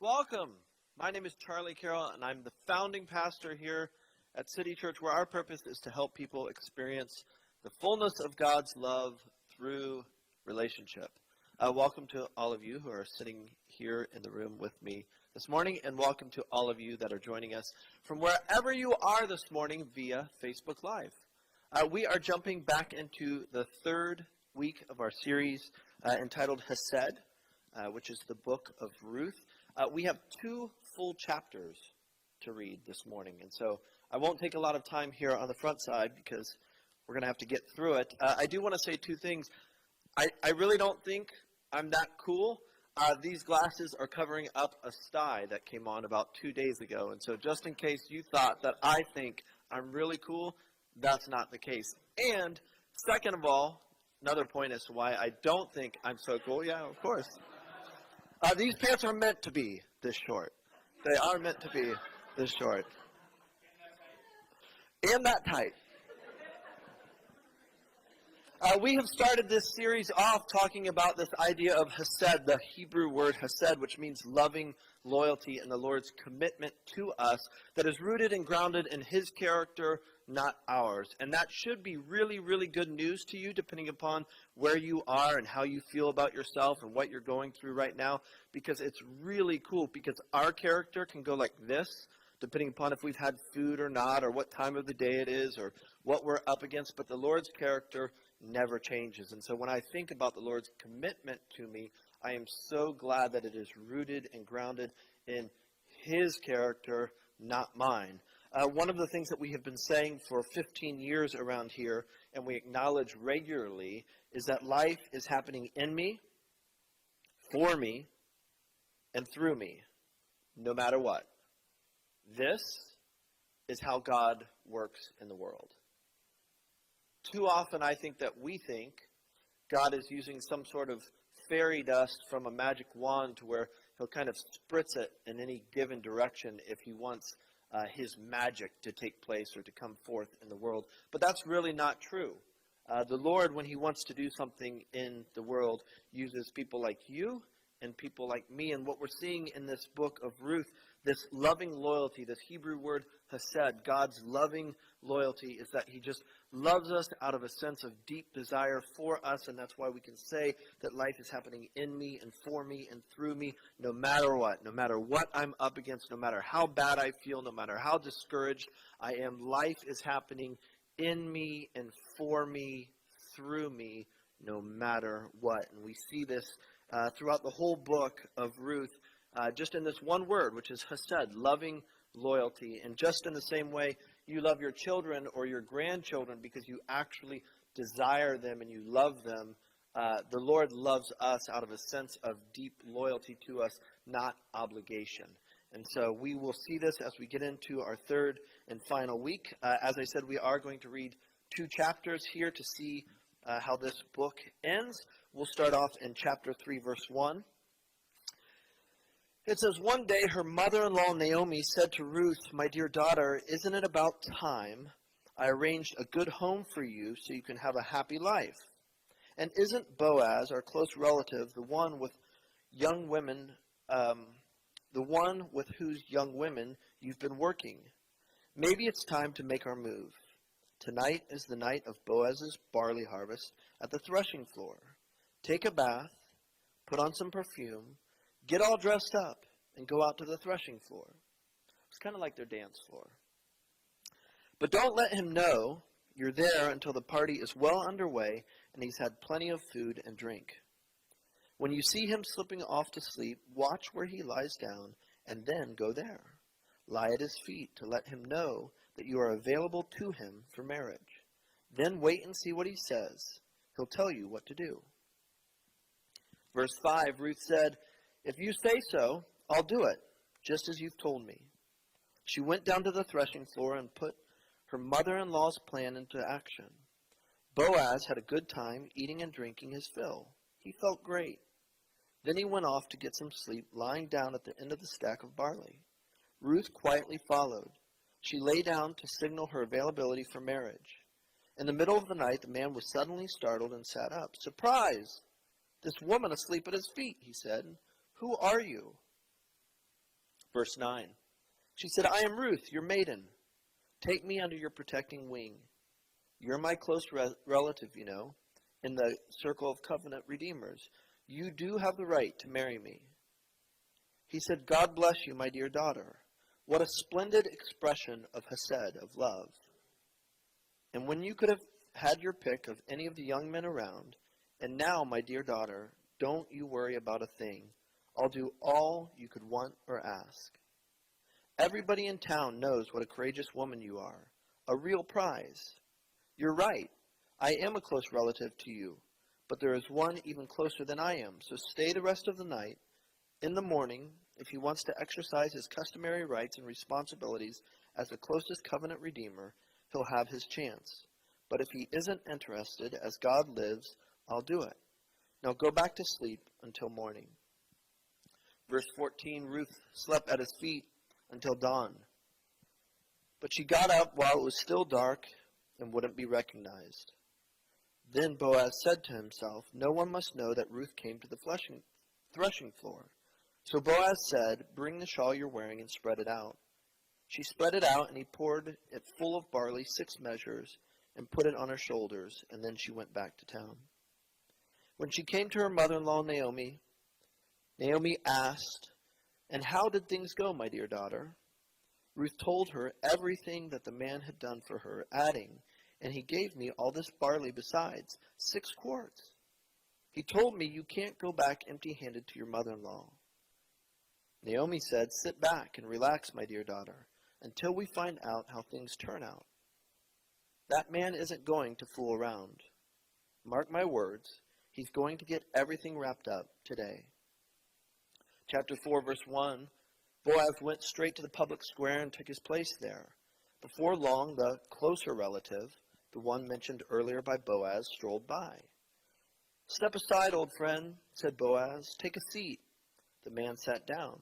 Welcome. My name is Charlie Carroll, and I'm the founding pastor here at City Church, where our purpose is to help people experience the fullness of God's love through relationship. Welcome to all of you who are sitting here in the room with me this morning, and welcome to all of you that are joining us from wherever you are this morning via Facebook Live. We are jumping back into the third week of our series entitled Hesed, which is the book of Ruth. We have 2 full chapters to read this morning, and so I won't take a lot of time here on the front side because we're going to have to get through it. I do want to say 2 things. I really don't think I'm that cool. These glasses are covering up a sty that came on about 2 days ago, and so just in case you thought that I think I'm really cool, that's not the case. And second of all, another point as to why I don't think I'm so cool. Yeah, of course. These pants are meant to be this short. They are meant to be this short. And that tight. We have started this series off talking about this idea of Hesed, the Hebrew word Hesed, which means loving loyalty and the Lord's commitment to us that is rooted and grounded in His character, not ours. And that should be really, really good news to you, depending upon where you are and how you feel about yourself and what you're going through right now, because it's really cool, because our character can go like this, depending upon if we've had food or not, or what time of the day it is, or what we're up against. But the Lord's character never changes. And so when I think about the Lord's commitment to me, I am so glad that it is rooted and grounded in His character, not mine. One of the things that we have been saying for 15 years around here, and we acknowledge regularly, is that life is happening in me, for me, and through me, no matter what. This is how God works in the world. Too often I think that we think God is using some sort of fairy dust from a magic wand to where He'll kind of spritz it in any given direction if He wants His magic to take place or to come forth in the world. But that's really not true. The Lord, when He wants to do something in the world, uses people like you and people like me. And what we're seeing in this book of Ruth, this loving loyalty, this Hebrew word Hesed, God's loving loyalty, is that He just loves us out of a sense of deep desire for us. And that's why we can say that life is happening in me and for me and through me, no matter what I'm up against, no matter how bad I feel, no matter how discouraged I am. Life is happening in me and for me, through me, no matter what. And we see this throughout the whole book of Ruth, just in this one word, which is Hesed, loving loyalty. And just in the same way you love your children or your grandchildren because you actually desire them and you love them, the Lord loves us out of a sense of deep loyalty to us, not obligation. And so we will see this as we get into our third and final week. As I said, we are going to read 2 chapters here to see how this book ends. We'll start off in chapter 3, verse 1. It says, "One day her mother-in-law Naomi said to Ruth, 'My dear daughter, isn't it about time I arranged a good home for you so you can have a happy life? And isn't Boaz, our close relative, the one with whose young women you've been working? Maybe it's time to make our move. Tonight is the night of Boaz's barley harvest at the threshing floor. Take a bath, put on some perfume, get all dressed up, and go out to the threshing floor.' It's kind of like their dance floor. 'But don't let him know you're there until the party is well underway and he's had plenty of food and drink. When you see him slipping off to sleep, watch where he lies down and then go there. Lie at his feet to let him know that you are available to him for marriage. Then wait and see what he says. He'll tell you what to do.' Verse 5, Ruth said, 'If you say so, I'll do it, just as you've told me.' She went down to the threshing floor and put her mother-in-law's plan into action. Boaz had a good time eating and drinking his fill. He felt great. Then he went off to get some sleep, lying down at the end of the stack of barley. Ruth quietly followed. She lay down to signal her availability for marriage. In the middle of the night, the man was suddenly startled and sat up. 'Surprise! This woman asleep at his feet,' he said. 'Who are you?' Verse 9. She said, I am Ruth, your maiden. Take me under your protecting wing. You're my close relative, you know, in the circle of covenant redeemers. You do have the right to marry me. He said, God bless you, my dear daughter. What a splendid expression of Hesed, of love. And when you could have had your pick of any of the young men around, and now, my dear daughter, don't you worry about a thing. I'll do all you could want or ask. Everybody in town knows what a courageous woman you are, a real prize. You're right. I am a close relative to you, but there is one even closer than I am, so stay the rest of the night. In the morning, if he wants to exercise his customary rights and responsibilities as the closest covenant redeemer, he'll have his chance. But if he isn't interested, as God lives, I'll do it. Now go back to sleep until morning. Verse 14, Ruth slept at his feet until dawn. But she got up while it was still dark and wouldn't be recognized. Then Boaz said to himself, no one must know that Ruth came to the threshing floor. So Boaz said, bring the shawl you're wearing and spread it out. She spread it out, and he poured it full of barley, 6 measures, and put it on her shoulders, and then she went back to town. When she came to her mother-in-law Naomi, Naomi asked, and how did things go, my dear daughter? Ruth told her everything that the man had done for her, adding, and he gave me all this barley besides, 6 quarts. He told me you can't go back empty-handed to your mother-in-law. Naomi said, sit back and relax, my dear daughter, until we find out how things turn out. That man isn't going to fool around. Mark my words, he's going to get everything wrapped up today. Chapter 4, verse 1, Boaz went straight to the public square and took his place there. Before long, the closer relative, the one mentioned earlier by Boaz, strolled by. Step aside, old friend, said Boaz. Take a seat. The man sat down.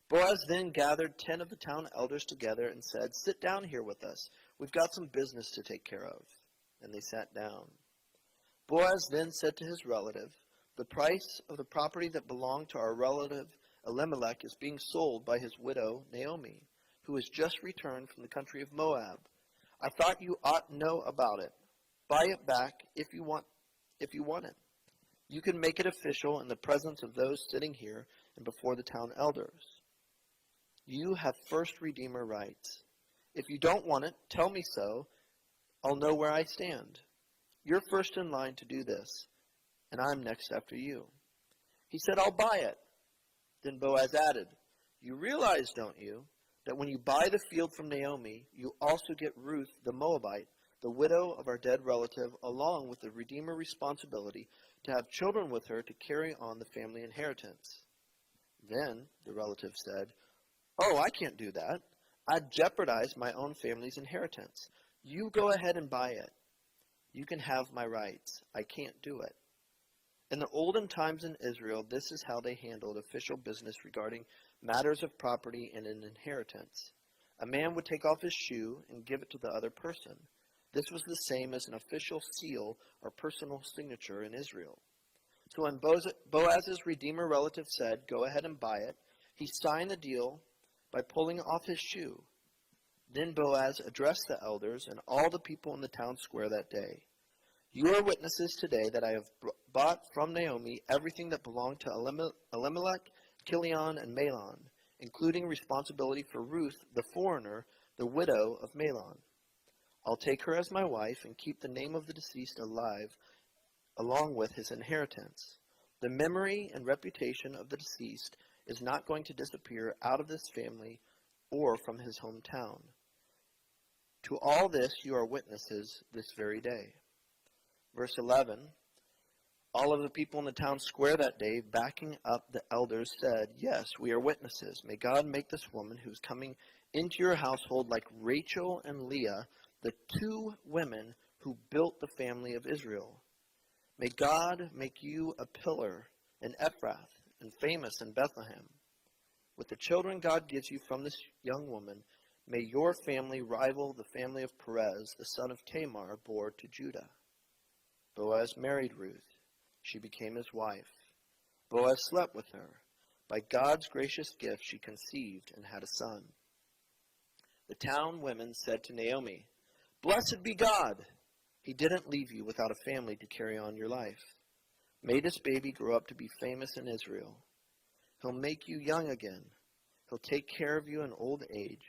Boaz then gathered 10 of the town elders together and said, sit down here with us. We've got some business to take care of. And they sat down. Boaz then said to his relative, the price of the property that belonged to our relative Elimelech is being sold by his widow Naomi, who has just returned from the country of Moab. I thought you ought to know about it. Buy it back if you want it. You can make it official in the presence of those sitting here and before the town elders. You have first redeemer rights. If you don't want it, tell me so. I'll know where I stand. You're first in line to do this, and I'm next after you. He said, I'll buy it. Then Boaz added, you realize, don't you, that when you buy the field from Naomi, you also get Ruth the Moabite, the widow of our dead relative, along with the redeemer responsibility to have children with her to carry on the family inheritance. Then the relative said, oh, I can't do that. I'd jeopardize my own family's inheritance. You go ahead and buy it. You can have my rights. I can't do it. In the olden times in Israel, this is how they handled official business regarding matters of property and an inheritance. A man would take off his shoe and give it to the other person. This was the same as an official seal or personal signature in Israel. So when Boaz's redeemer relative said, go ahead and buy it, he signed the deal by pulling off his shoe. Then Boaz addressed the elders and all the people in the town square that day. You are witnesses today that I have bought from Naomi everything that belonged to Elimelech, Chilion, and Mahlon, including responsibility for Ruth, the foreigner, the widow of Mahlon. I'll take her as my wife and keep the name of the deceased alive along with his inheritance. The memory and reputation of the deceased is not going to disappear out of this family or from his hometown. To all this you are witnesses this very day. Verse 11, all of the people in the town square that day, backing up the elders, said, yes, we are witnesses. May God make this woman who's coming into your household like Rachel and Leah, the 2 women who built the family of Israel. May God make you a pillar in Ephrath and famous in Bethlehem. With the children God gives you from this young woman, may your family rival the family of Perez, the son of Tamar, bore to Judah. Boaz married Ruth. She became his wife. Boaz slept with her. By God's gracious gift she conceived and had a son. The town women said to Naomi, "Blessed be God! He didn't leave you without a family to carry on your life. May this baby grow up to be famous in Israel. He'll make you young again. He'll take care of you in old age.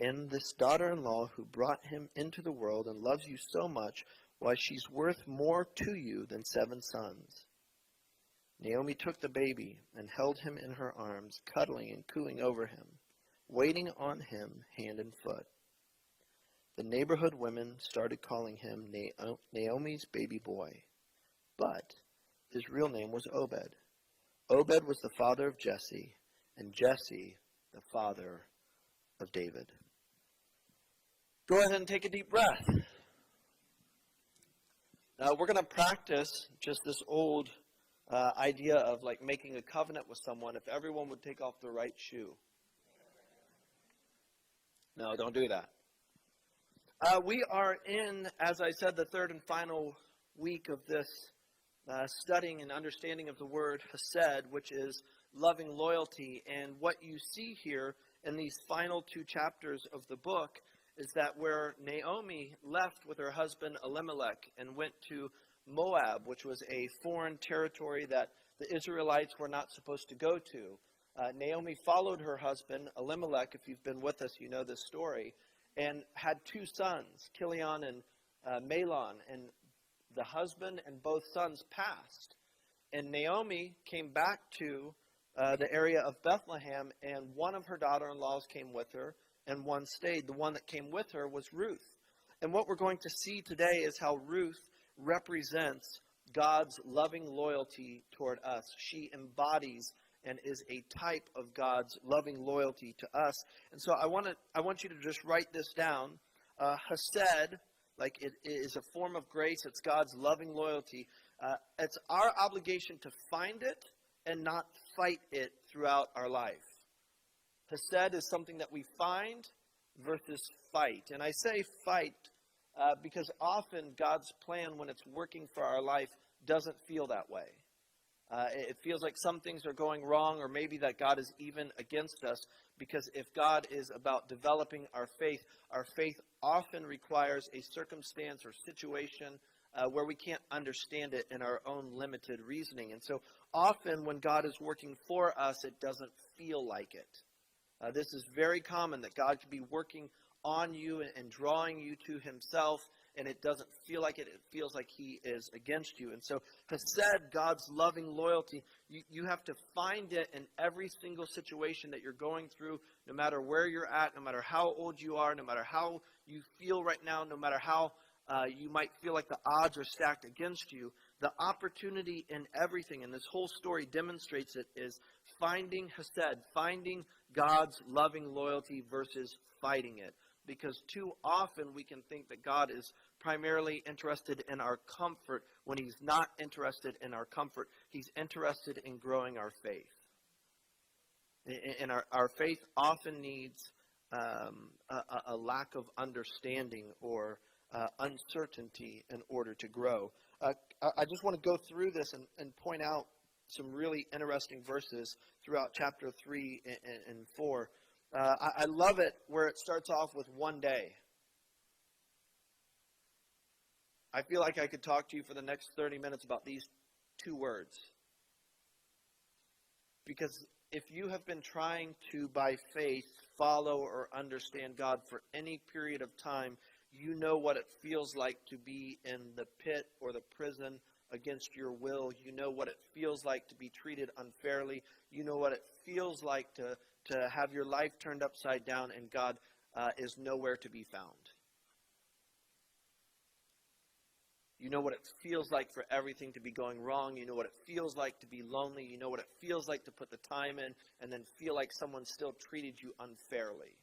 And this daughter-in-law who brought him into the world and loves you so much, why, she's worth more to you than 7 sons." Naomi took the baby and held him in her arms, cuddling and cooing over him, waiting on him hand and foot. The neighborhood women started calling him Naomi's baby boy, but his real name was Obed. Obed was the father of Jesse, and Jesse the father of David. Go ahead and take a deep breath. Now we're going to practice just this old idea of like making a covenant with someone if everyone would take off their right shoe. No, don't do that. We are in, as I said, the third and final week of this studying and understanding of the word Hesed, which is loving loyalty. And what you see here in these final 2 chapters of the book is that where Naomi left with her husband Elimelech and went to Moab, which was a foreign territory that the Israelites were not supposed to go to, Naomi followed her husband Elimelech. If you've been with us, you know this story, and had 2 sons, Chilion and Mahlon, and the husband and both sons passed. And Naomi came back to the area of Bethlehem, and one of her daughter-in-laws came with her, and one stayed. The one that came with her was Ruth. And what we're going to see today is how Ruth represents God's loving loyalty toward us. She embodies and is a type of God's loving loyalty to us. And so I want you to just write this down. Hesed, like it is a form of grace. It's God's loving loyalty. It's our obligation to find it and not fight it throughout our life. Hesed is something that we find versus fight. And I say fight because often God's plan, when it's working for our life, doesn't feel that way. It feels like some things are going wrong, or maybe that God is even against us, because if God is about developing our faith often requires a circumstance or situation where we can't understand it in our own limited reasoning. And so often when God is working for us, it doesn't feel like it. This is very common, that God could be working on you and drawing you to himself, and it doesn't feel like it. It feels like he is against you. And so Hesed, God's loving loyalty, you have to find it in every single situation that you're going through, no matter where you're at, no matter how old you are, no matter how you feel right now, no matter how you might feel like the odds are stacked against you. The opportunity in everything, and this whole story demonstrates it, is finding Hesed, finding God's loving loyalty versus fighting it. Because too often we can think that God is primarily interested in our comfort when he's not interested in our comfort. He's interested in growing our faith. And our faith often needs a lack of understanding or uncertainty in order to grow. I just want to go through this and point out some really interesting verses throughout chapter 3 and 4. I love it where it starts off with one day. I feel like I could talk to you for the next 30 minutes about these 2 words. Because if you have been trying to, by faith, follow or understand God for any period of time, you know what it feels like to be in the pit or the prison against your will. You know what it feels like to be treated unfairly. You know what it feels like to have your life turned upside down and God is nowhere to be found. You know what it feels like for everything to be going wrong. You know what it feels like to be lonely. You know what it feels like to put the time in and then feel like someone still treated you unfairly.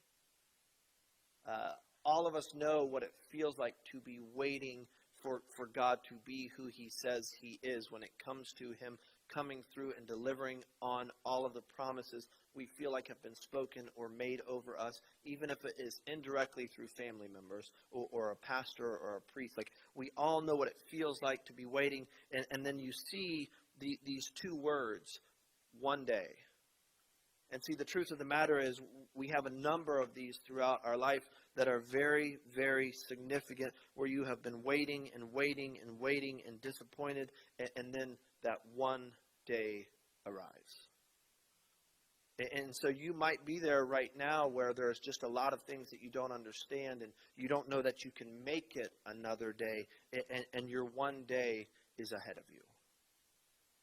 All of us know what it feels like to be waiting for God to be who he says he is when it comes to him coming through and delivering on all of the promises we feel like have been spoken or made over us, even if it is indirectly through family members or a pastor or a priest. Like, we all know what it feels like to be waiting, and then you see these 2 words, one day. And see, the truth of the matter is we have a number of these throughout our life that are very, very significant, where you have been waiting and waiting and waiting and disappointed, and then that one day arrives. And so you might be there right now where there's just a lot of things that you don't understand, and you don't know that you can make it another day, and your one day is ahead of you.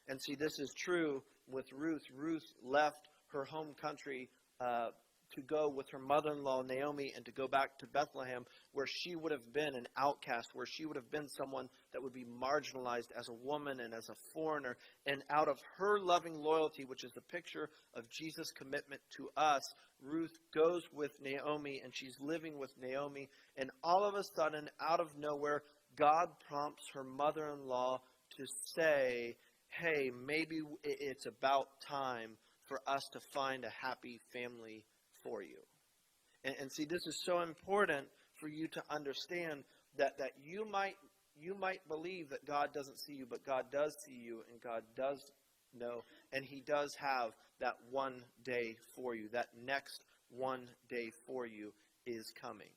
And see, this is true with Ruth. Ruth left her home country to go with her mother-in-law, Naomi, and to go back to Bethlehem, where she would have been an outcast, where she would have been someone that would be marginalized as a woman and as a foreigner. And out of her loving loyalty, which is the picture of Jesus' commitment to us, Ruth goes with Naomi, and she's living with Naomi. And all of a sudden, out of nowhere, God prompts her mother-in-law to say, hey, maybe it's about time for us to find a happy family for you. And see, this is so important for you to understand that you might believe that God doesn't see you, but God does see you, and God does know, and He does have that one day for you. That next one day for you is coming.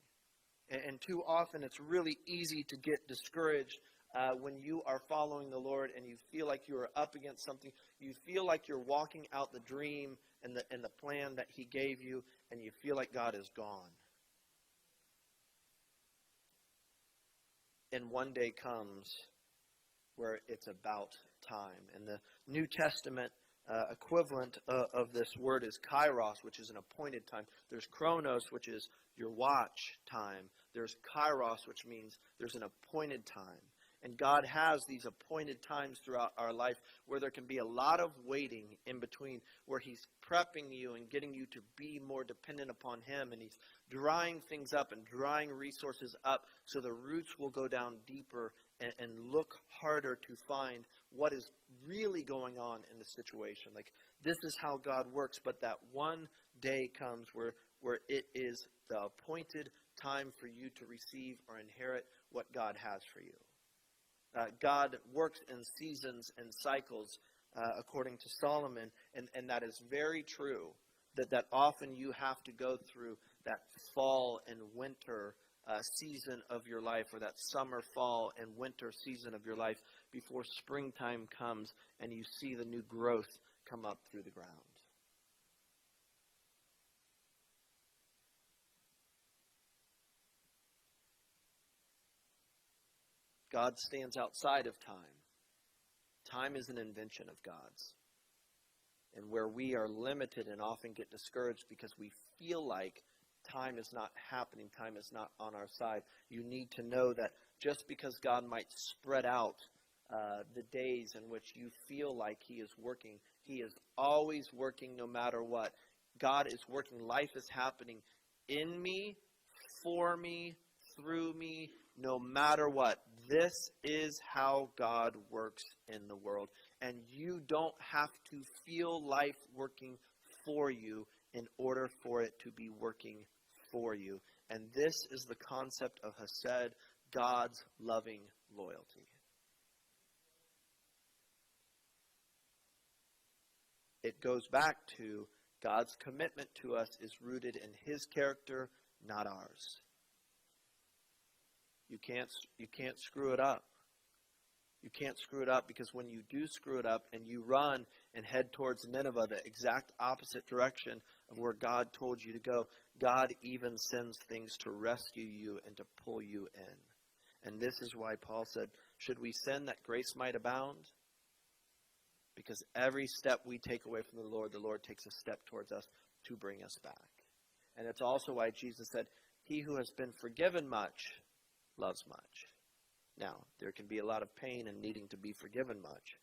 And too often it's really easy to get discouraged when you are following the Lord and you feel like you are up against something. You feel like you're walking out the dream and the plan that He gave you, and you feel like God is gone. And one day comes where it's about time. And the New Testament equivalent of this word is kairos, which is an appointed time. There's chronos, which is your watch time. There's kairos, which means there's an appointed time. And God has these appointed times throughout our life where there can be a lot of waiting in between, where He's prepping you and getting you to be more dependent upon Him. And He's drying things up and drying resources up so the roots will go down deeper and look harder to find what is really going on in the situation. Like, this is how God works. But that one day comes where it is the appointed time for you to receive or inherit what God has for you. God works in seasons and cycles, according to Solomon, and that is very true, that often you have to go through that fall and winter season of your life, or that summer, fall, and winter season of your life before springtime comes and you see the new growth come up through the ground. God stands outside of time. Time is an invention of God's. And where we are limited and often get discouraged because we feel like time is not happening, time is not on our side, you need to know that just because God might spread out the days in which you feel like He is working, He is always working no matter what. God is working. Life is happening in me, for me, through me, no matter what. This is how God works in the world. And you don't have to feel life working for you in order for it to be working for you. And this is the concept of Hesed, God's loving loyalty. It goes back to God's commitment to us is rooted in His character, not ours. You can't screw it up. You can't screw it up, because when you do screw it up and you run and head towards Nineveh, the exact opposite direction of where God told you to go, God even sends things to rescue you and to pull you in. And this is why Paul said, should we sin that grace might abound? Because every step we take away from the Lord takes a step towards us to bring us back. And it's also why Jesus said, he who has been forgiven much loves much. Now, there can be a lot of pain in needing to be forgiven much,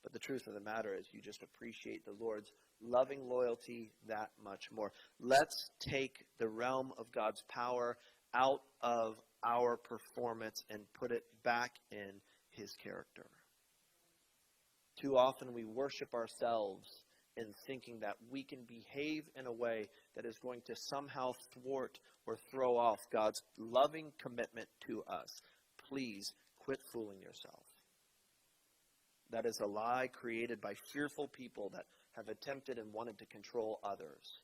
but the truth of the matter is you just appreciate the Lord's loving loyalty that much more. Let's take the realm of God's power out of our performance and put it back in His character. Too often we worship ourselves in thinking that we can behave in a way that is going to somehow thwart or throw off God's loving commitment to us. Please quit fooling yourself. That is a lie created by fearful people that have attempted and wanted to control others,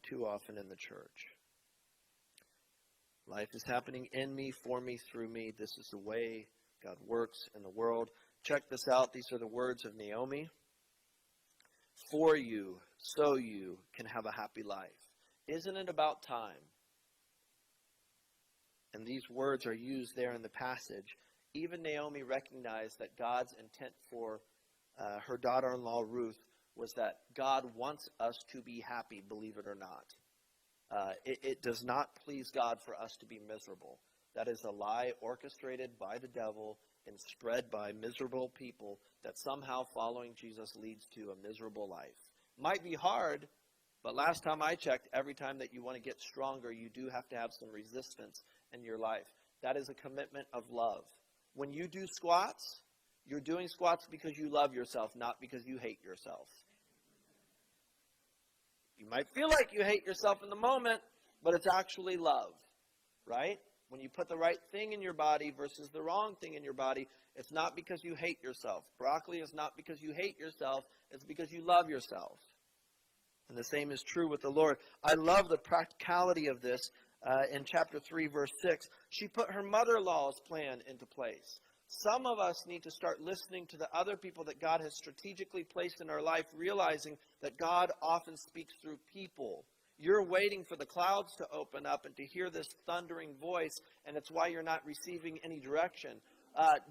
too often in the church. Life is happening in me, for me, through me. This is the way God works in the world. Check this out. These are the words of Naomi. For you, so you can have a happy life. Isn't it about time? And these words are used there in the passage. Even Naomi recognized that God's intent for her daughter-in-law Ruth was that God wants us to be happy, believe it or not. It does not please God for us to be miserable. That is a lie orchestrated by the devil and spread by miserable people that somehow following Jesus leads to a miserable life. Might be hard, but last time I checked, every time that you want to get stronger, you do have to have some resistance in your life. That is a commitment of love. When you do squats, you're doing squats because you love yourself, not because you hate yourself. You might feel like you hate yourself in the moment, but it's actually love, right? When you put the right thing in your body versus the wrong thing in your body, it's not because you hate yourself. Broccoli is not because you hate yourself. It's because you love yourself. And the same is true with the Lord. I love the practicality of this in chapter 3, verse 6. She put her mother-in-law's plan into place. Some of us need to start listening to the other people that God has strategically placed in our life, realizing that God often speaks through people. You're waiting for the clouds to open up and to hear this thundering voice, and it's why you're not receiving any direction.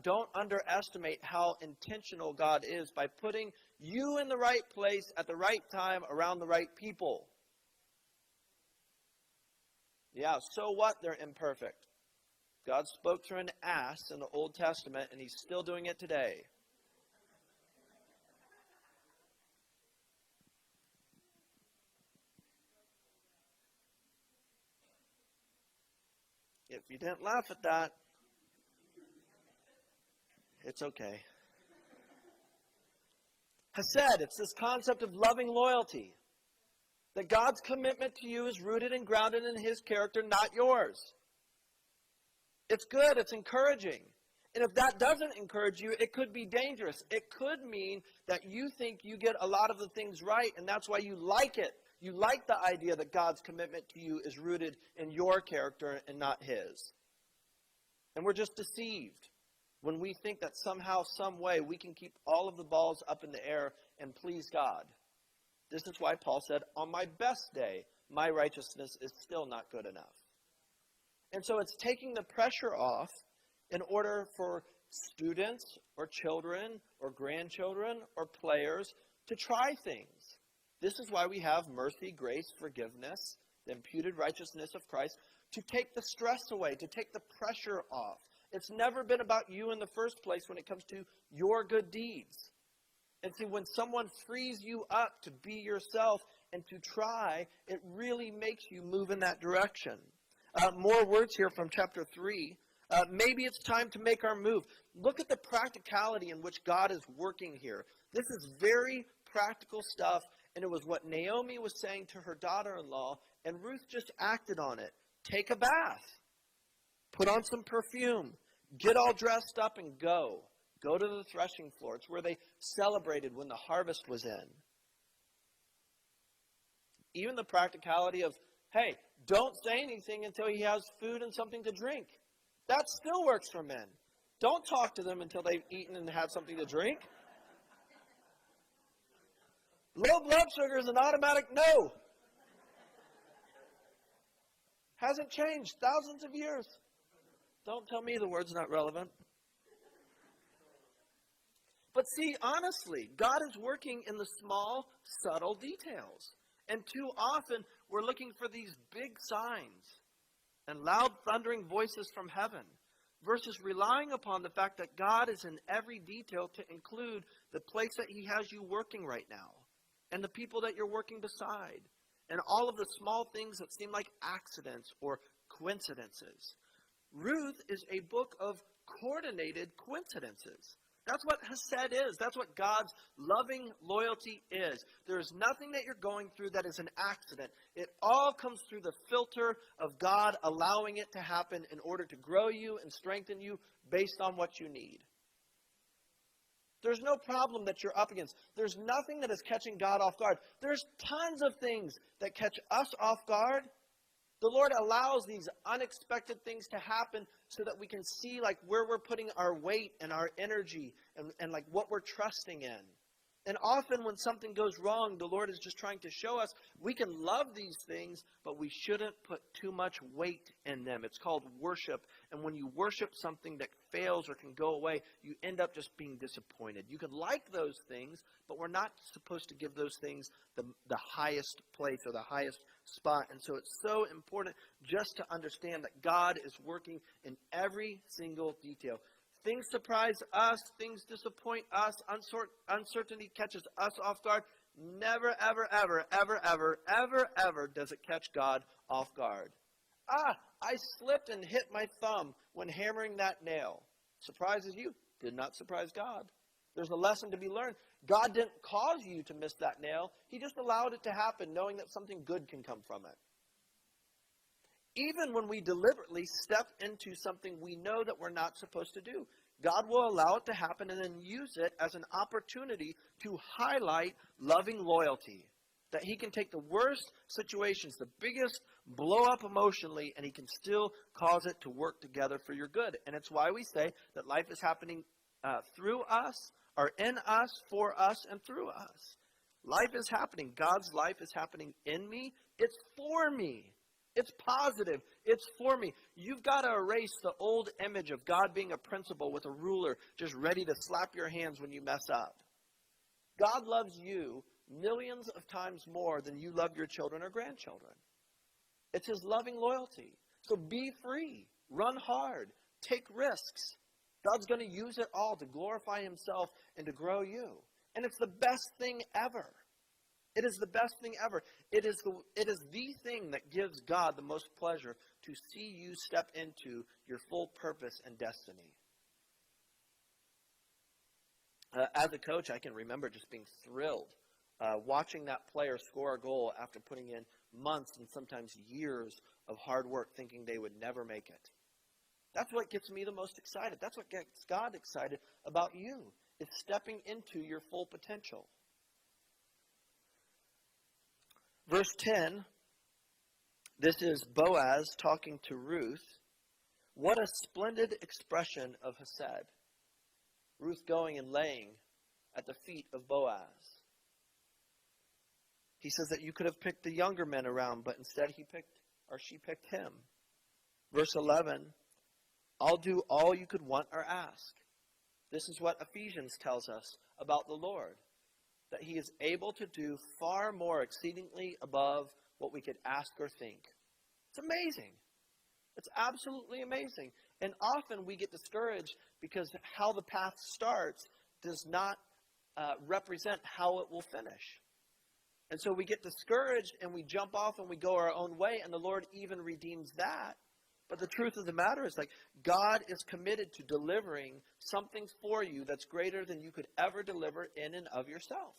Don't underestimate how intentional God is by putting you in the right place at the right time around the right people. Yeah, so what? They're imperfect. God spoke through an ass in the Old Testament, and he's still doing it today. If you didn't laugh at that, it's okay. Hesed, it's this concept of loving loyalty. That God's commitment to you is rooted and grounded in his character, not yours. It's good, it's encouraging. And if that doesn't encourage you, it could be dangerous. It could mean that you think you get a lot of the things right, and that's why you like it. You like the idea that God's commitment to you is rooted in your character and not his. And we're just deceived when we think that somehow, some way, we can keep all of the balls up in the air and please God. This is why Paul said, on my best day, my righteousness is still not good enough. And so it's taking the pressure off in order for students or children or grandchildren or players to try things. This is why we have mercy, grace, forgiveness, the imputed righteousness of Christ, to take the stress away, to take the pressure off. It's never been about you in the first place when it comes to your good deeds. And see, when someone frees you up to be yourself and to try, it really makes you move in that direction. More words here from chapter 3. Maybe it's time to make our move. Look at the practicality in which God is working here. This is very practical stuff, and it was what Naomi was saying to her daughter-in-law, and Ruth just acted on it. Take a bath. Put on some perfume. Get all dressed up and go. Go to the threshing floor. It's where they celebrated when the harvest was in. Even the practicality of, hey, don't say anything until he has food and something to drink. That still works for men. Don't talk to them until they've eaten and had something to drink. Low blood sugar is an automatic no. Hasn't changed thousands of years. Don't tell me the word's not relevant. But see, honestly, God is working in the small, subtle details. And too often, we're looking for these big signs and loud thundering voices from heaven versus relying upon the fact that God is in every detail to include the place that he has you working right now and the people that you're working beside and all of the small things that seem like accidents or coincidences. Ruth is a book of coordinated coincidences. That's what Hesed is. That's what God's loving loyalty is. There is nothing that you're going through that is an accident. It all comes through the filter of God allowing it to happen in order to grow you and strengthen you based on what you need. There's no problem that you're up against. There's nothing that is catching God off guard. There's tons of things that catch us off guard. The Lord allows these unexpected things to happen so that we can see like where we're putting our weight and our energy and like what we're trusting in. And often when something goes wrong, the Lord is just trying to show us we can love these things, but we shouldn't put too much weight in them. It's called worship. And when you worship something that fails or can go away, you end up just being disappointed. You can like those things, but we're not supposed to give those things the highest place or the highest spot. And so it's so important just to understand that God is working in every single detail. Things surprise us. Things disappoint us. Uncertainty catches us off guard. Never, ever, ever, ever, ever, ever, ever does it catch God off guard. I slipped and hit my thumb when hammering that nail. Surprises you. Did not surprise God. There's a lesson to be learned. God didn't cause you to miss that nail. He just allowed it to happen, knowing that something good can come from it. Even when we deliberately step into something we know that we're not supposed to do, God will allow it to happen and then use it as an opportunity to highlight loving loyalty. That he can take the worst situations, the biggest blow up emotionally, and he can still cause it to work together for your good. And it's why we say that life is happening through us, or in us, for us, and through us. Life is happening. God's life is happening in me. It's for me. It's positive. It's for me. You've got to erase the old image of God being a principal with a ruler just ready to slap your hands when you mess up. God loves you millions of times more than you love your children or grandchildren. It's his loving loyalty. So be free. Run hard. Take risks. God's going to use it all to glorify himself and to grow you. And it's the best thing ever. It is the best thing ever. It is the thing that gives God the most pleasure, to see you step into your full purpose and destiny. As a coach, I can remember just being thrilled watching that player score a goal after putting in months and sometimes years of hard work, thinking they would never make it. That's what gets me the most excited. That's what gets God excited about you, is stepping into your full potential. Verse 10, this is Boaz talking to Ruth. What a splendid expression of Hesed. Ruth going and laying at the feet of Boaz. He says that you could have picked the younger men around, but instead she picked him. Verse 11, I'll do all you could want or ask. This is what Ephesians tells us about the Lord, that he is able to do far more exceedingly above what we could ask or think. It's amazing. It's absolutely amazing. And often we get discouraged because how the path starts does not represent how it will finish. And so we get discouraged and we jump off and we go our own way, and the Lord even redeems that. But the truth of the matter is, like, God is committed to delivering something for you that's greater than you could ever deliver in and of yourself.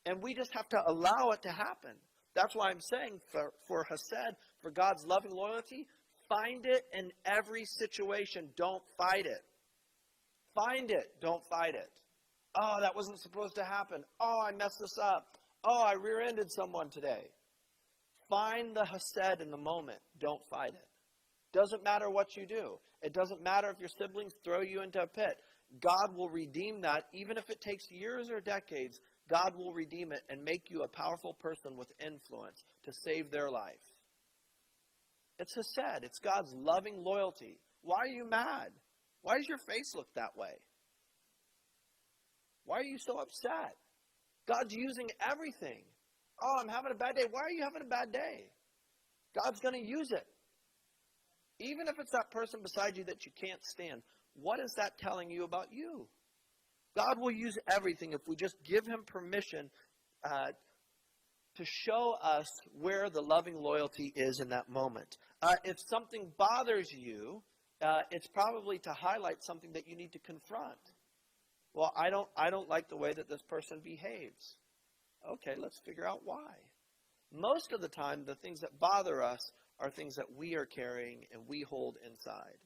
And we just have to allow it to happen. That's why I'm saying for Hesed, for God's loving loyalty, find it in every situation. Don't fight it. Find it. Don't fight it. Oh, that wasn't supposed to happen. Oh, I messed this up. Oh, I rear-ended someone today. Find the Hesed in the moment. Don't fight it. Doesn't matter what you do. It doesn't matter if your siblings throw you into a pit. God will redeem that. Even if it takes years or decades, God will redeem it and make you a powerful person with influence to save their life. It's Hesed. It's God's loving loyalty. Why are you mad? Why does your face look that way? Why are you so upset? God's using everything. Oh, I'm having a bad day. Why are you having a bad day? God's going to use it. Even if it's that person beside you that you can't stand, what is that telling you about you? God will use everything if we just give him permission to show us where the loving loyalty is in that moment. If something bothers you, it's probably to highlight something that you need to confront. Well, I don't like the way that this person behaves. Okay, let's figure out why. Most of the time, the things that bother us are things that we are carrying and we hold inside.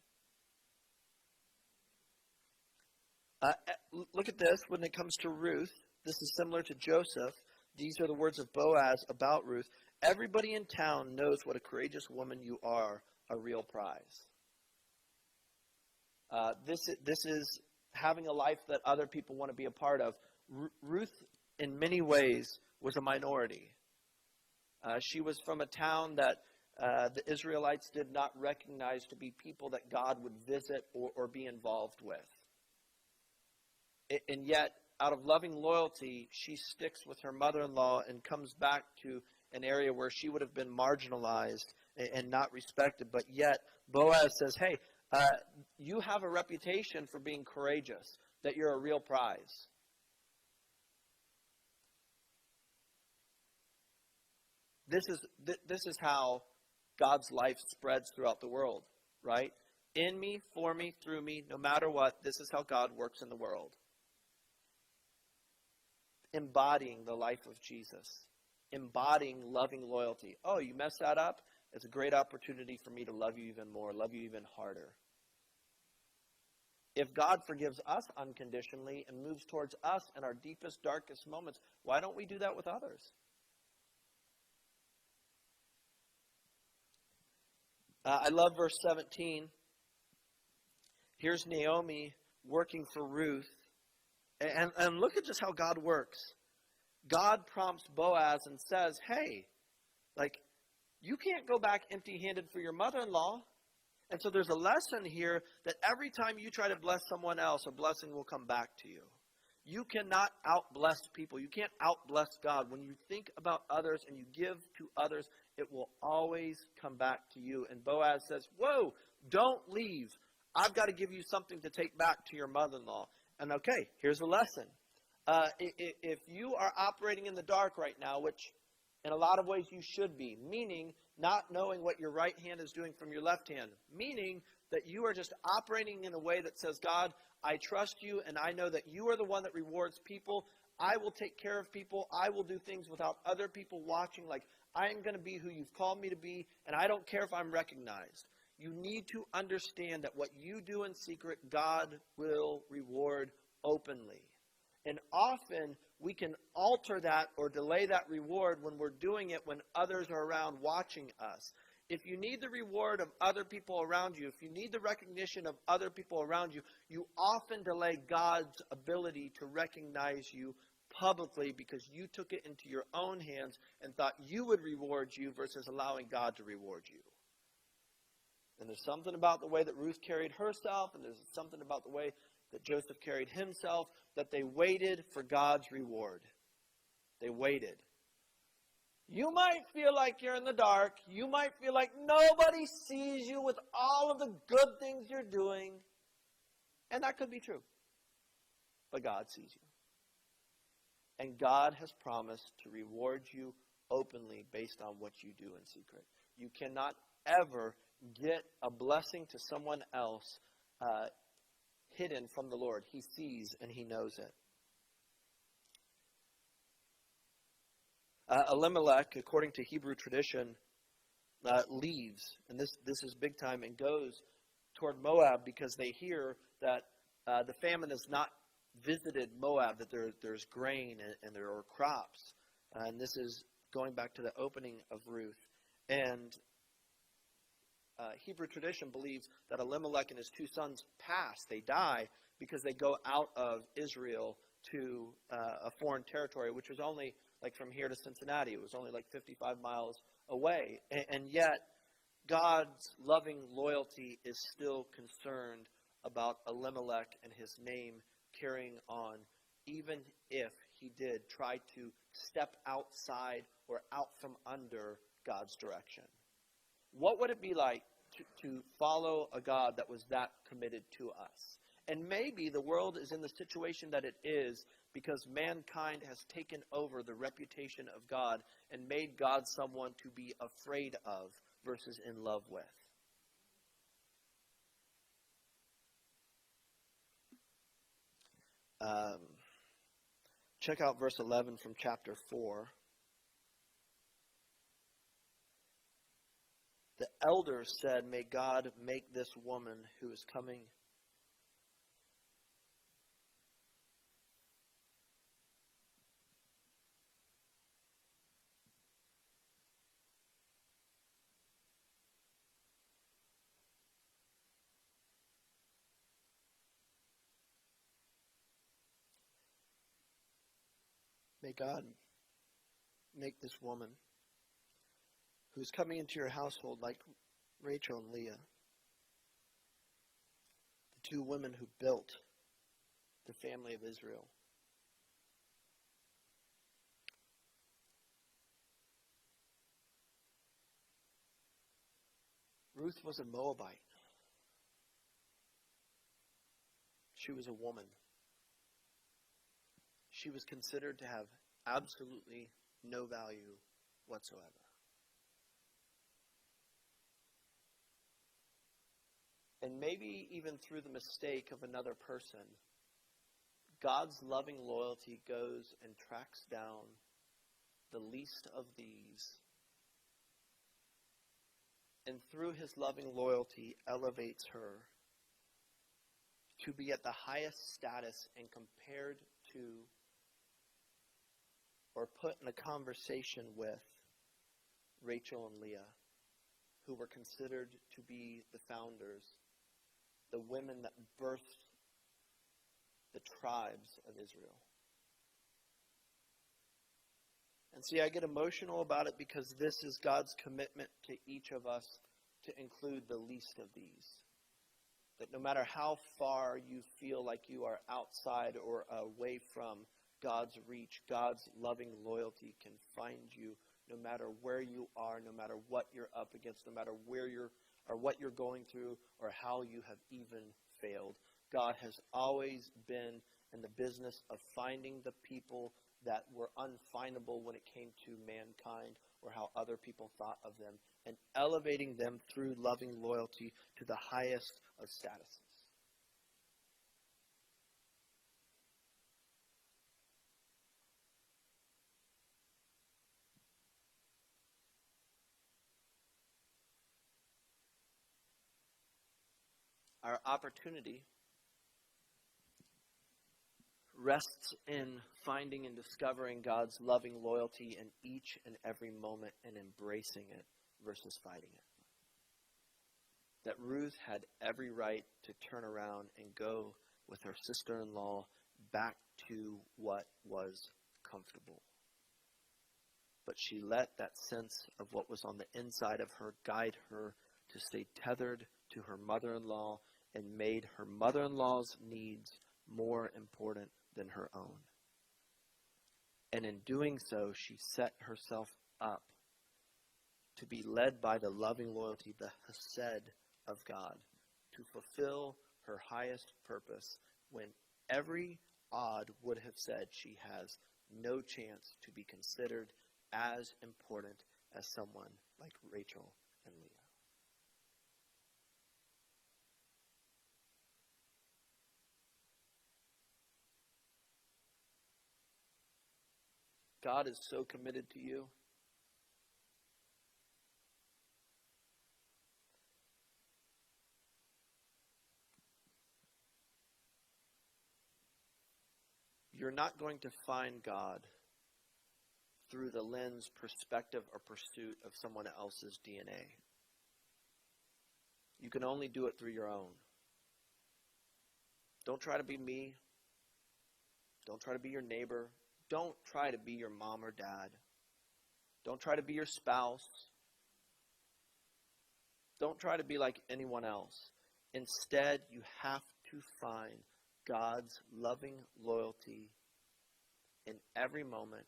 Look at this. When it comes to Ruth, this is similar to Joseph. These are the words of Boaz about Ruth. Everybody in town knows what a courageous woman you are, a real prize. This is having a life that other people want to be a part of. Ruth, in many ways, was a minority. She was from a town that the Israelites did not recognize to be people that God would visit or be involved with. And yet, out of loving loyalty, she sticks with her mother-in-law and comes back to an area where she would have been marginalized and not respected. But yet, Boaz says, hey, you have a reputation for being courageous, that you're a real prize. This is how God's life spreads throughout the world, right? In me, for me, through me, no matter what, this is how God works in the world. Embodying the life of Jesus. Embodying loving loyalty. Oh, you messed that up? It's a great opportunity for me to love you even more, love you even harder. If God forgives us unconditionally and moves towards us in our deepest, darkest moments, why don't we do that with others? I love verse 17. Here's Naomi working for Ruth. And look at just how God works. God prompts Boaz and says, hey, you can't go back empty-handed for your mother-in-law. And so there's a lesson here that every time you try to bless someone else, a blessing will come back to you. You cannot out-bless people. You can't out-bless God. When you think about others and you give to others, it will always come back to you. And Boaz says, whoa, don't leave. I've got to give you something to take back to your mother-in-law. And okay, here's a lesson. If you are operating in the dark right now, which in a lot of ways you should be, meaning not knowing what your right hand is doing from your left hand, meaning that you are just operating in a way that says, God, I trust you and I know that you are the one that rewards people. I will take care of people. I will do things without other people watching. Like, I am going to be who you've called me to be, and I don't care if I'm recognized. You need to understand that what you do in secret, God will reward openly. And often we can alter that or delay that reward when we're doing it when others are around watching us. If you need the reward of other people around you, if you need the recognition of other people around you, you often delay God's ability to recognize you publicly because you took it into your own hands and thought you would reward you versus allowing God to reward you. And there's something about the way that Ruth carried herself, and there's something about the way that Joseph carried himself, that they waited for God's reward. They waited. You might feel like you're in the dark. You might feel like nobody sees you with all of the good things you're doing. And that could be true. But God sees you. And God has promised to reward you openly based on what you do in secret. You cannot ever get a blessing to someone else hidden from the Lord. He sees and he knows it. Elimelech, according to Hebrew tradition, leaves, and this is big time, and goes toward Moab because they hear that the famine has not visited Moab, that there's grain and there are crops. And this is going back to the opening of Ruth. And Hebrew tradition believes that Elimelech and his two sons pass, they die, because they go out of Israel to a foreign territory, which was only like from here to Cincinnati. It was only like 55 miles away. And yet, God's loving loyalty is still concerned about Elimelech and his name carrying on, even if he did try to step outside or out from under God's direction. What would it be like to follow a God that was that committed to us? And maybe the world is in the situation that it is because mankind has taken over the reputation of God and made God someone to be afraid of versus in love with. Check out verse 11 from chapter 4. The elders said, "May God make this woman who is coming May God make this woman who's coming into your household like Rachel and Leah, the two women who built the family of Israel. Ruth was a Moabite. She was a woman. She was considered to have absolutely no value whatsoever. And maybe even through the mistake of another person, God's loving loyalty goes and tracks down the least of these, and through his loving loyalty elevates her to be at the highest status and compared to or put in a conversation with Rachel and Leah, who were considered to be the founders, the women that birthed the tribes of Israel. And see, I get emotional about it because this is God's commitment to each of us to include the least of these. That no matter how far you feel like you are outside or away from God's reach, God's loving loyalty can find you no matter where you are, no matter what you're up against, no matter where you're or what you're going through or how you have even failed. God has always been in the business of finding the people that were unfindable when it came to mankind or how other people thought of them, and elevating them through loving loyalty to the highest of statuses. Our opportunity rests in finding and discovering God's loving loyalty in each and every moment and embracing it versus fighting it. That Ruth had every right to turn around and go with her sister-in-law back to what was comfortable. But she let that sense of what was on the inside of her guide her to stay tethered to her mother-in-law and made her mother-in-law's needs more important than her own. And in doing so, she set herself up to be led by the loving loyalty, the Hesed of God, to fulfill her highest purpose when every odd would have said she has no chance to be considered as important as someone like Rachel and Leah. God is so committed to you. You're not going to find God through the lens, perspective, or pursuit of someone else's DNA. You can only do it through your own. Don't try to be me. Don't try to be your neighbor. Don't try to be your mom or dad. Don't try to be your spouse. Don't try to be like anyone else. Instead, you have to find God's loving loyalty in every moment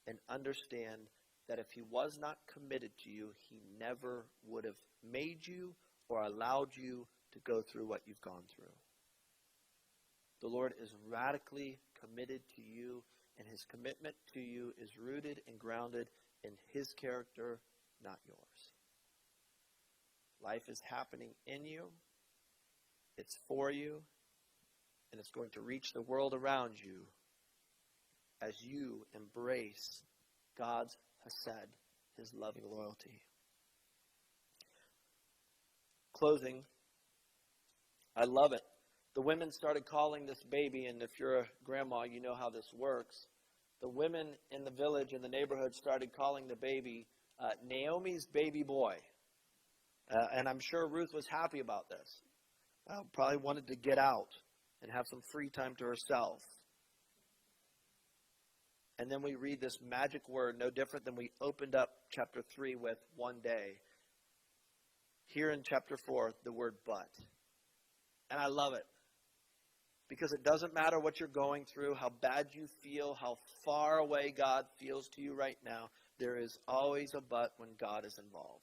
and understand that if he was not committed to you, he never would have made you or allowed you to go through what you've gone through. The Lord is radically committed to you, and his commitment to you is rooted and grounded in his character, not yours. Life is happening in you. It's for you. And it's going to reach the world around you as you embrace God's Hesed, his loving loyalty. Closing, I love it. The women started calling this baby, and if you're a grandma, you know how this works. The women in the village, in the neighborhood, started calling the baby Naomi's baby boy. And I'm sure Ruth was happy about this. Probably wanted to get out and have some free time to herself. And then we read this magic word, no different than we opened up chapter 3 with one day. Here in chapter 4, the word but. And I love it. Because it doesn't matter what you're going through, how bad you feel, how far away God feels to you right now. There is always a but when God is involved.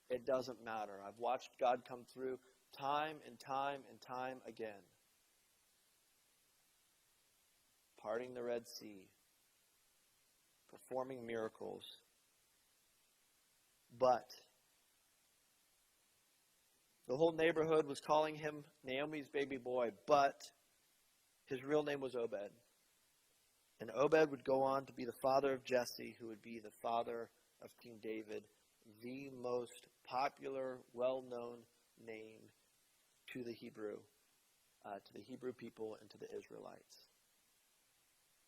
It doesn't matter. I've watched God come through time and time and time again. Parting the Red Sea. Performing miracles. But the whole neighborhood was calling him Naomi's baby boy, but his real name was Obed. And Obed would go on to be the father of Jesse, who would be the father of King David, the most popular, well-known name to the Hebrew people and to the Israelites.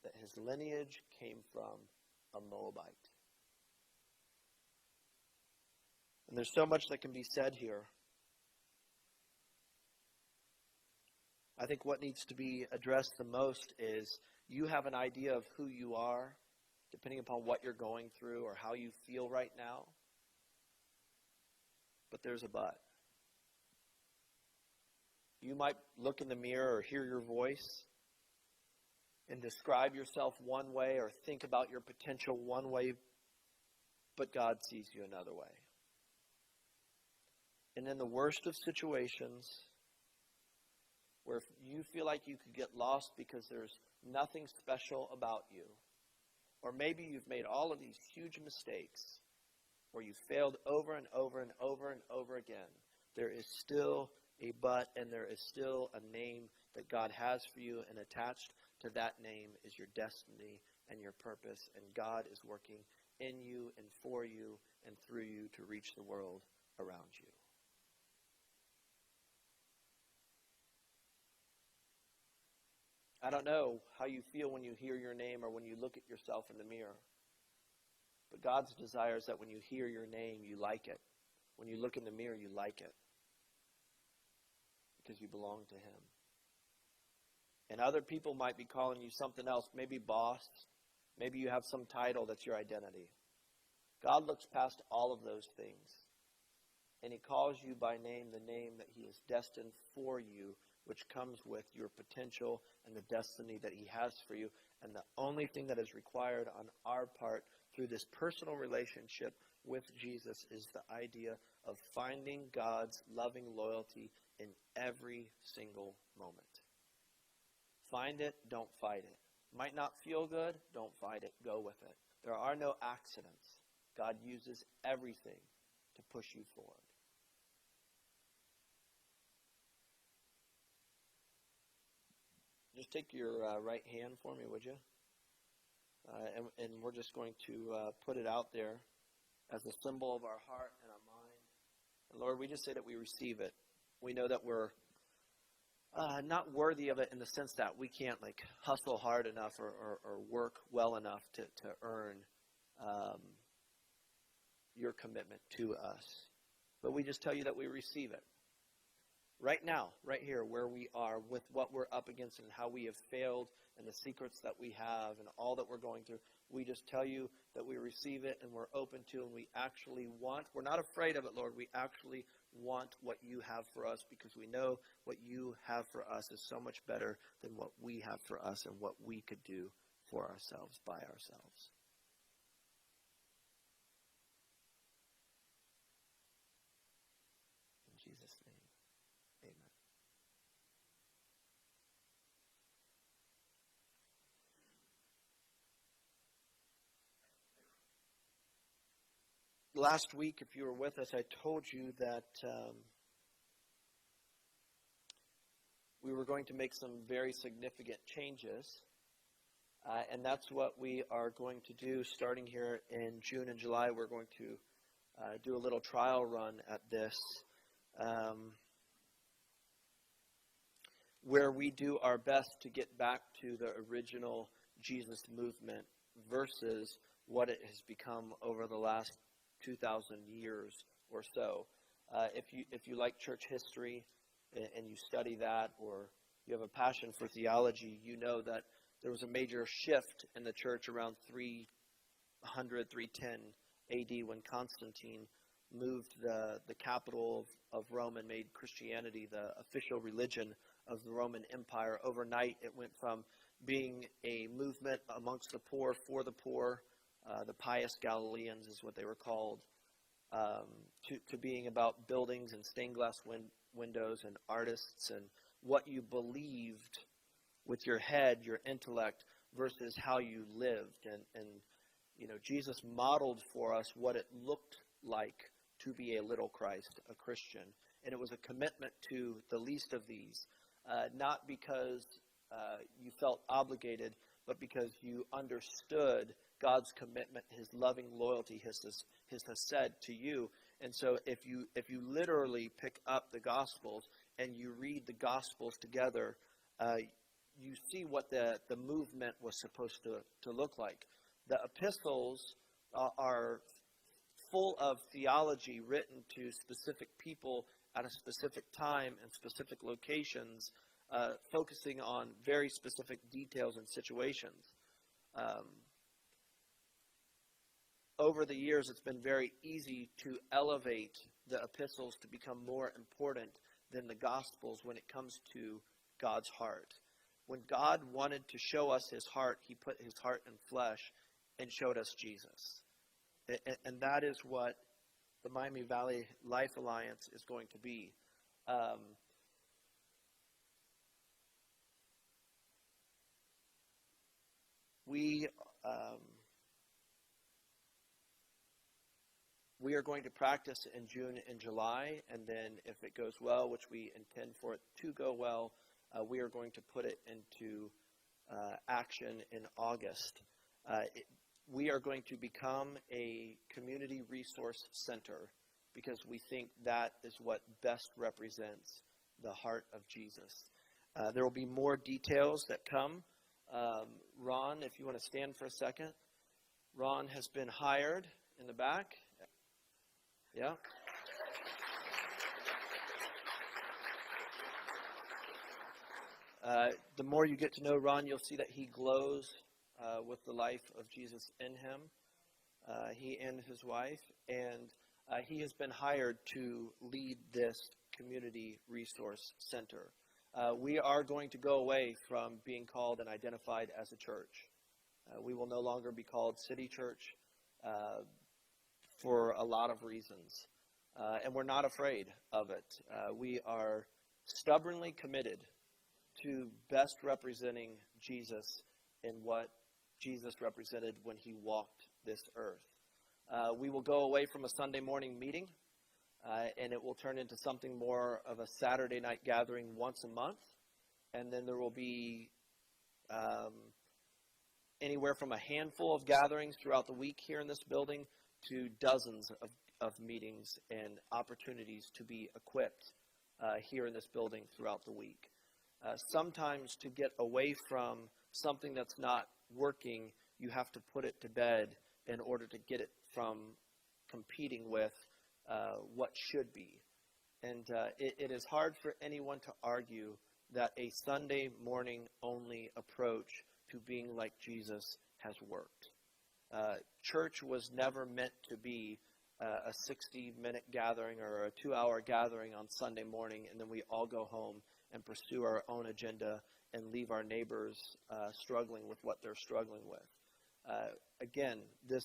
That his lineage came from a Moabite. And there's so much that can be said here. I think what needs to be addressed the most is you have an idea of who you are, depending upon what you're going through or how you feel right now. But there's a but. You might look in the mirror or hear your voice and describe yourself one way or think about your potential one way, but God sees you another way. And in the worst of situations, where you feel like you could get lost because there's nothing special about you, or maybe you've made all of these huge mistakes, or you failed over and over and over and over again, there is still a but, and there is still a name that God has for you, and attached to that name is your destiny and your purpose, and God is working in you and for you and through you to reach the world around you. I don't know how you feel when you hear your name or when you look at yourself in the mirror. But God's desire is that when you hear your name, you like it. When you look in the mirror, you like it. Because you belong to Him. And other people might be calling you something else, maybe boss. Maybe you have some title that's your identity. God looks past all of those things. And He calls you by name, the name that He is destined for you, which comes with your potential and the destiny that He has for you. And the only thing that is required on our part through this personal relationship with Jesus is the idea of finding God's loving loyalty in every single moment. Find it, don't fight it. Might not feel good, don't fight it, go with it. There are no accidents. God uses everything to push you forward. Just take your right hand for me, would you? And we're just going to put it out there as a symbol of our heart and our mind. And Lord, we just say that we receive it. We know that we're not worthy of it in the sense that we can't hustle hard enough or work well enough to earn your commitment to us. But we just tell you that we receive it. Right now, right here, where we are with what we're up against and how we have failed and the secrets that we have and all that we're going through, we just tell you that we receive it and we're open to, and we actually want, we're not afraid of it, Lord. We actually want what you have for us, because we know what you have for us is so much better than what we have for us and what we could do for ourselves, by ourselves. In Jesus' name. Amen. Last week, if you were with us, I told you that we were going to make some very significant changes. And that's what we are going to do starting here in June and July. We're going to do a little trial run at this, where we do our best to get back to the original Jesus movement versus what it has become over the last 2,000 years or so. If you like church history and you study that, or you have a passion for theology, you know that there was a major shift in the church around 300, 310 AD when Constantine moved the capital of Rome and made Christianity the official religion of the Roman Empire. Overnight, it went from being a movement amongst the poor, for the poor, the pious Galileans is what they were called, to being about buildings and stained glass windows and artists and what you believed with your head, your intellect, versus how you lived. And you know, Jesus modeled for us what it looked like to be a little Christ, a Christian. And it was a commitment to the least of these, not because you felt obligated, but because you understood God's commitment, his loving loyalty, his Hesed to you. And so if you literally pick up the Gospels and you read the Gospels together, you see what the movement was supposed to look like. The epistles are full of theology written to specific people at a specific time and specific locations, focusing on very specific details and situations. Over the years, it's been very easy to elevate the epistles to become more important than the Gospels when it comes to God's heart. When God wanted to show us his heart, he put his heart in flesh and showed us Jesus. And that is what the Miami Valley Life Alliance is going to be. We are going to practice in June and July, and then if it goes well, which we intend for it to go well, we are going to put it into action in August. We are going to become a community resource center because we think that is what best represents the heart of Jesus. There will be more details that come. Ron, if you want to stand for a second. Ron has been hired in the back. Yeah. The more you get to know Ron, you'll see that he glows with the life of Jesus in him, he and his wife, and he has been hired to lead this community resource center. We are going to go away from being called and identified as a church. We will no longer be called City Church for a lot of reasons, and we're not afraid of it. We are stubbornly committed to best representing Jesus in what Jesus represented when he walked this earth. We will go away from a Sunday morning meeting, and it will turn into something more of a Saturday night gathering once a month. And then there will be anywhere from a handful of gatherings throughout the week here in this building to dozens of meetings and opportunities to be equipped here in this building throughout the week. Sometimes to get away from something that's not working, you have to put it to bed in order to get it from competing with what should be. And it is hard for anyone to argue that a Sunday morning only approach to being like Jesus has worked. Church was never meant to be a 60-minute gathering or a 2-hour gathering on Sunday morning, and then we all go home and pursue our own agenda and leave our neighbors struggling with what they're struggling with. Again, this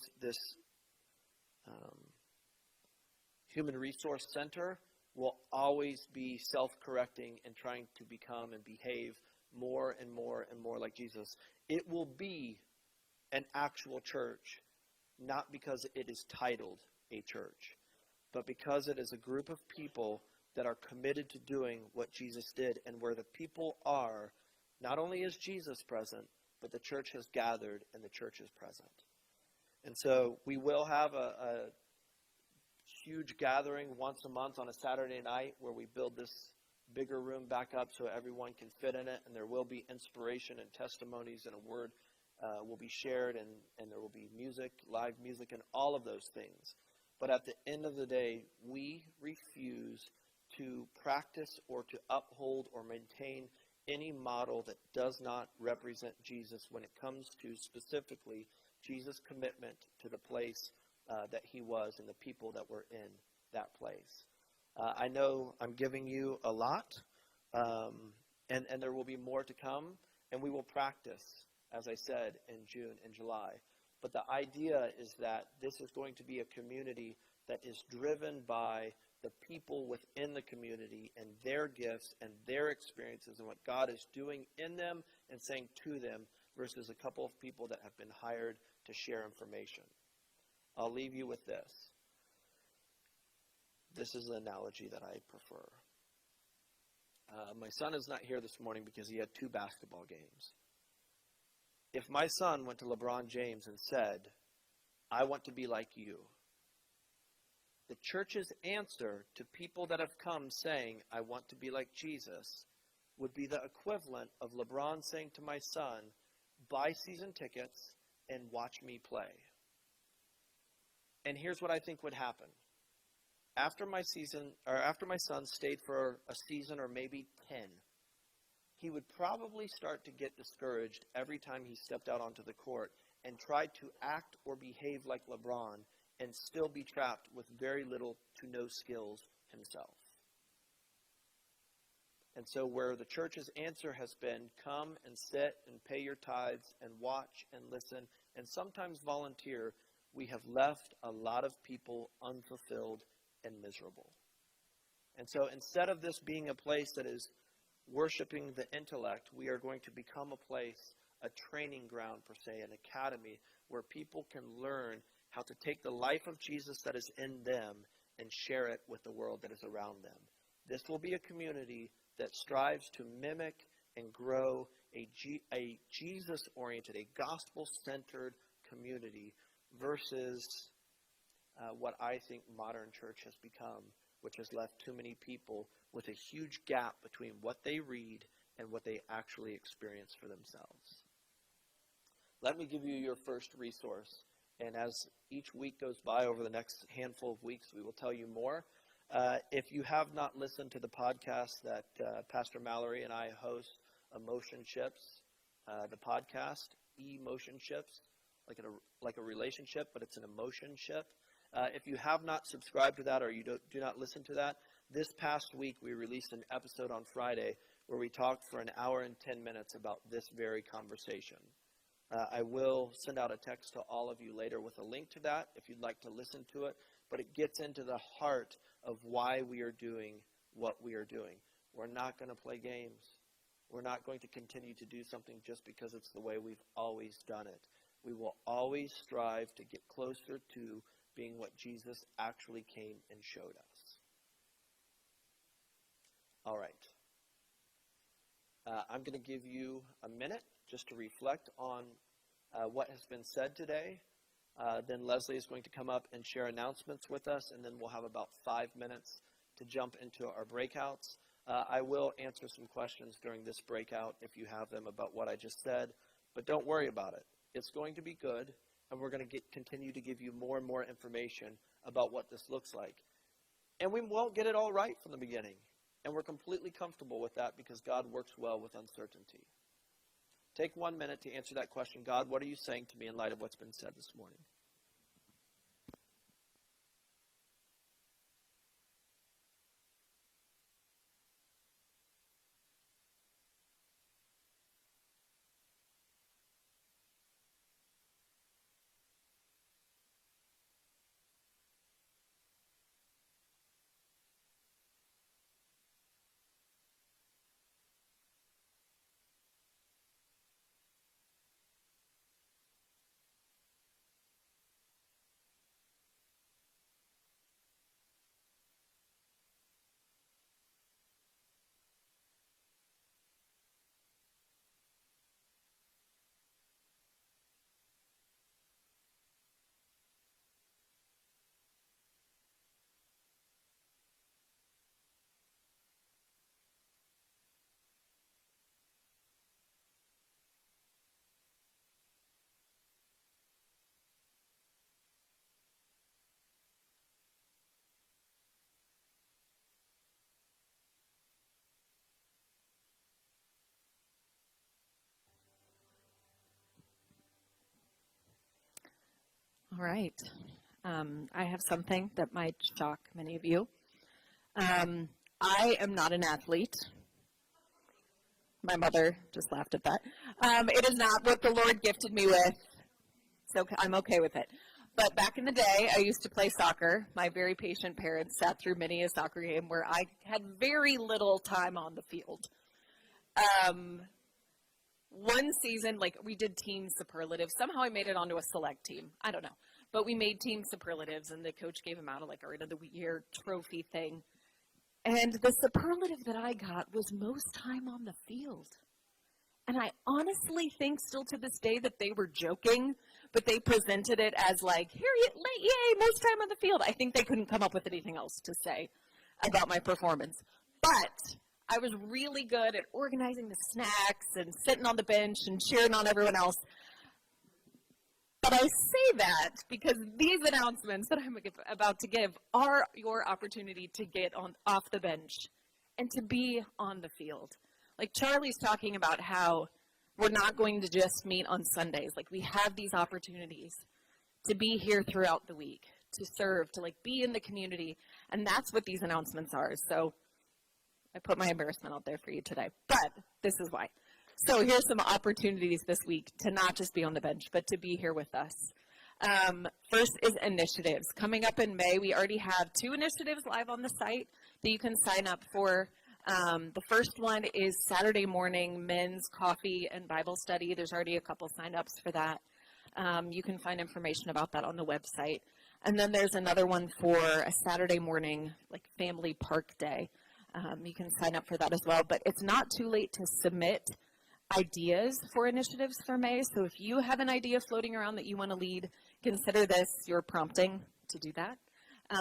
human resource center will always be self-correcting and trying to become and behave more and more and more like Jesus. It will be an actual church, not because it is titled a church, but because it is a group of people that are committed to doing what Jesus did, and where the people are, not only is Jesus present, but the church has gathered and the church is present. And so we will have a huge gathering once a month on a Saturday night where we build this bigger room back up so everyone can fit in it, and there will be inspiration and testimonies, and a word will be shared, and there will be music, live music, and all of those things. But at the end of the day, we refuse to practice or to uphold or maintain any model that does not represent Jesus when it comes to specifically Jesus' commitment to the place that he was and the people that were in that place. I know I'm giving you a lot, and there will be more to come, and we will practice, as I said, in June and July. But the idea is that this is going to be a community that is driven by the people within the community and their gifts and their experiences and what God is doing in them and saying to them versus a couple of people that have been hired to share information. I'll leave you with this. This is an analogy that I prefer. My son is not here this morning because he had 2 basketball games. If my son went to LeBron James and said, I want to be like you, the church's answer to people that have come saying, I want to be like Jesus, would be the equivalent of LeBron saying to my son, buy season tickets and watch me play. And here's what I think would happen. After my son stayed for a season or maybe 10, he would probably start to get discouraged every time he stepped out onto the court and tried to act or behave like LeBron and still be trapped with very little to no skills himself. And so where the church's answer has been, come and sit and pay your tithes and watch and listen and sometimes volunteer, we have left a lot of people unfulfilled and miserable. And so instead of this being a place that is worshiping the intellect, we are going to become a place, a training ground per se, an academy where people can learn how to take the life of Jesus that is in them and share it with the world that is around them. This will be a community that strives to mimic and grow a Jesus-oriented, a gospel-centered community versus what I think modern church has become, which has left too many people with a huge gap between what they read and what they actually experience for themselves. Let me give you your first resource. And as each week goes by over the next handful of weeks, we will tell you more. If you have not listened to the podcast that Pastor Mallory and I host, Emotion Ships, the podcast, Emotion Ships, like a relationship, but it's an emotion ship. If you have not subscribed to that or you do not listen to that, this past week we released an episode on Friday where we talked for an hour and 10 minutes about this very conversation. I will send out a text to all of you later with a link to that if you'd like to listen to it, but it gets into the heart of why we are doing what we are doing. We're not going to play games. We're not going to continue to do something just because it's the way we've always done it. We will always strive to get closer to being what Jesus actually came and showed us. All right. I'm going to give you a minute just to reflect on what has been said today. Then Leslie is going to come up and share announcements with us, and then we'll have about 5 minutes to jump into our breakouts. I will answer some questions during this breakout if you have them about what I just said, but don't worry about it. It's going to be good, and we're going to continue to give you more and more information about what this looks like. And we won't get it all right from the beginning, and we're completely comfortable with that because God works well with uncertainty. Take 1 minute to answer that question. God, what are you saying to me in light of what's been said this morning? All right. I have something that might shock many of you. I am not an athlete. My mother just laughed at that. It is not what the Lord gifted me with, so I'm okay with it. But back in the day, I used to play soccer. My very patient parents sat through many a soccer game where I had very little time on the field. One season, like, we did team superlatives. Somehow I made it onto a select team. I don't know. But we made team superlatives, and the coach gave them out a, like, a end of the year trophy thing. And the superlative that I got was most time on the field. And I honestly think still to this day that they were joking, but they presented it as like, here, yay, most time on the field. I think they couldn't come up with anything else to say about my performance. But I was really good at organizing the snacks and sitting on the bench and cheering on everyone else. But I say that because these announcements that I'm about to give are your opportunity to get off the bench and to be on the field. Like Charlie's talking about how we're not going to just meet on Sundays. Like, we have these opportunities to be here throughout the week, to serve, to like be in the community. And that's what these announcements are. So I put my embarrassment out there for you today, but this is why. So here's some opportunities this week to not just be on the bench, but to be here with us. First is initiatives. Coming up in May, we already have 2 initiatives live on the site that you can sign up for. The first one is Saturday morning men's coffee and Bible study. There's already a couple sign-ups for that. You can find information about that on the website. And then there's another one for a Saturday morning, like family park day. You can sign up for that as well. But it's not too late to submit ideas for initiatives for May. So if you have an idea floating around that you want to lead, consider this your prompting to do that.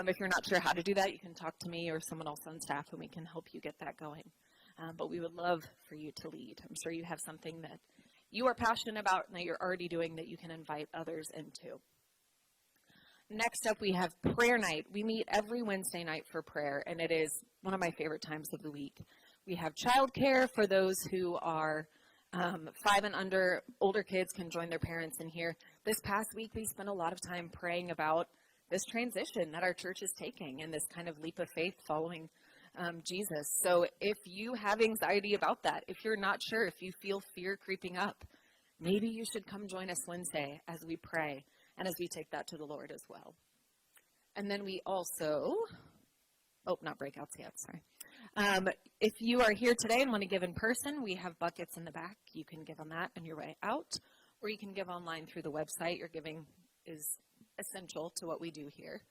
If you're not sure how to do that, you can talk to me or someone else on staff and we can help you get that going. But we would love for you to lead. I'm sure you have something that you are passionate about and that you're already doing that you can invite others into. Next up, we have prayer night. We meet every Wednesday night for prayer, and it is one of my favorite times of the week. We have childcare for those who are 5 and under. Older kids can join their parents in here. This past week, we spent a lot of time praying about this transition that our church is taking and this kind of leap of faith following Jesus. So if you have anxiety about that, if you're not sure, if you feel fear creeping up, maybe you should come join us Wednesday as we pray and as we take that to the Lord as well. And then we also, not breakouts yet, sorry. If you are here today and want to give in person, we have buckets in the back. You can give on that on your way out, or you can give online through the website. Your giving is essential to what we do here.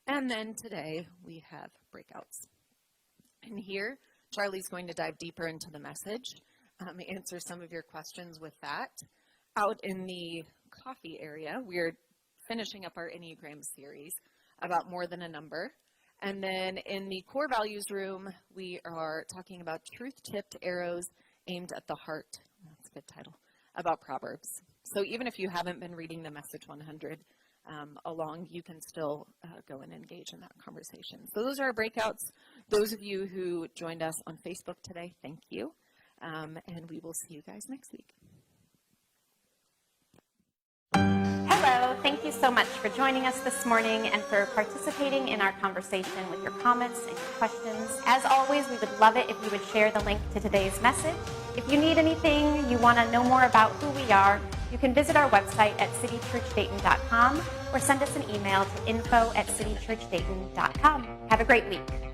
And then today we have breakouts. And here, Charlie's going to dive deeper into the message, answer some of your questions with that. Out in the coffee area, we're finishing up our Enneagram series about more than a number. And then in the core values room, we are talking about truth-tipped arrows aimed at the heart. That's a good title. About Proverbs. So even if you haven't been reading the Message 100 along, you can still go and engage in that conversation. So those are our breakouts. Those of you who joined us on Facebook today, thank you. And we will see you guys next week. Hello, thank you so much for joining us this morning and for participating in our conversation with your comments and your questions. As always, we would love it if you would share the link to today's message. If you need anything, you want to know more about who we are, you can visit our website at citychurchdayton.com or send us an email to info@citychurchdayton.com. Have a great week.